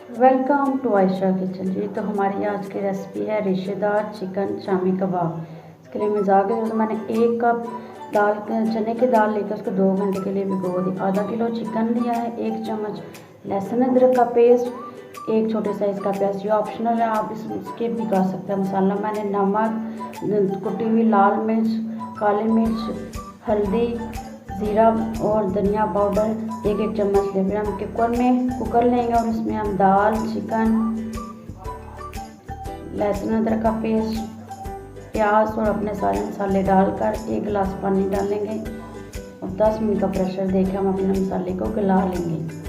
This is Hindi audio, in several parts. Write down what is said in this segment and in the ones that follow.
Welcome to Ayesha kitchen. जी तो हमारी आज की रेसिपी है रेशेदार चिकन शामी कबाब। इसके लिए मज़ाक है तो मैंने 1 कप दाल चने की दाल लेकर उसको 2 घंटे के लिए भिगो दी। आधा किलो चिकन लिया है, 1 चम्मच लहसुन अदरक का पेस्ट, 1 छोटे साइज़ का प्याज। ये ऑप्शनल है, आप इसके भी कर सकते हैं। मसाला मैंने नमक, कुटी हुई लाल मिर्च, काली मिर्च, हल्दी, ज़ीरा और धनिया पाउडर 1-1 चम्मच ले। फिर हम कुकर लेंगे और इसमें हम दाल, चिकन, लहसुन अदरक का पेस्ट, प्याज और अपने सारे मसाले डालकर 1 गिलास पानी डालेंगे और 10 मिनट का प्रेशर देकर हम अपने मसाले को गला लेंगे।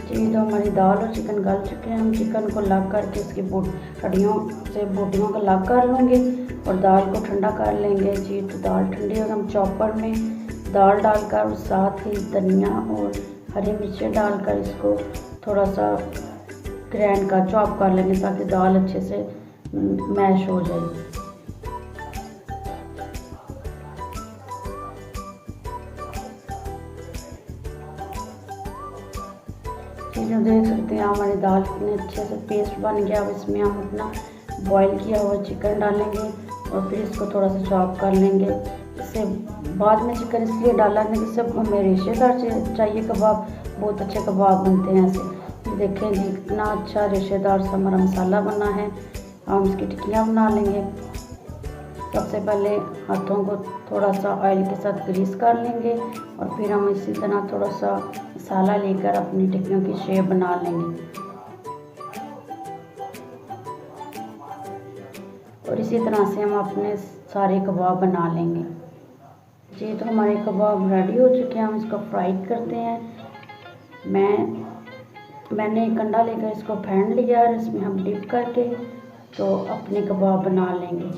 जी तो हमारी दाल और चिकन गल चुके हैं। हम चिकन को अलग करके इसकी हड्डियों से बोटियों को अलग कर लूँगे और दाल को ठंडा कर लेंगे। जी तो दाल ठंडी हो, हम चॉपर में दाल डालकर और साथ ही धनिया और हरी मिर्चें डालकर इसको थोड़ा सा ग्राइंड का चॉप कर लेंगे ताकि दाल अच्छे से मैश हो जाए। चीज़ें देख सकते हैं हमारी दाल कितने अच्छे से पेस्ट बन गया। अब इसमें हम अपना बॉईल किया हुआ चिकन डालेंगे और फिर इसको थोड़ा सा चॉप कर लेंगे। इससे बाद में चिकन इसलिए डाला है कि सब हमें रेशेदार चाहिए कबाब, बहुत अच्छे कबाब बनते हैं ऐसे। देखें जी कितना अच्छा रेशेदार सा हमारा मसाला बना है। हम इसकी टिक्कियाँ बना लेंगे। सबसे पहले हाथों को थोड़ा सा ऑयल के साथ ग्रीस कर लेंगे और फिर हम इसी तरह थोड़ा सा मसाला लेकर अपनी टिक्कियों की शेप बना लेंगे और इसी तरह से हम अपने सारे कबाब बना लेंगे। जी तो हमारे कबाब रेडी हो चुके हैं, हम इसको फ्राई करते हैं। मैंने एक अंडा लेकर इसको फेंट लिया और इसमें हम डिप करके तो अपने कबाब बना लेंगे।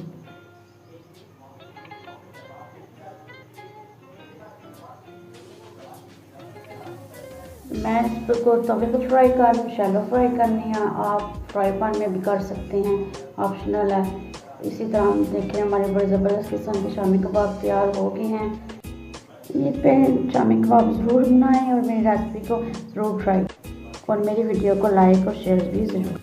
मैं इसको तवे पर फ्राई कर रही हूँ, शैलो फ्राई करनी है। आप फ्राई पैन में भी कर सकते हैं, ऑप्शनल है। इसी तरह हम देखें हमारे बड़े ज़बरदस्त किस्म के शामी कबाब तैयार हो गए हैं। ये पे शामी कबाब ज़रूर बनाएं और मेरी रेसिपी को ज़रूर ट्राई और मेरी वीडियो को लाइक और शेयर भी ज़रूर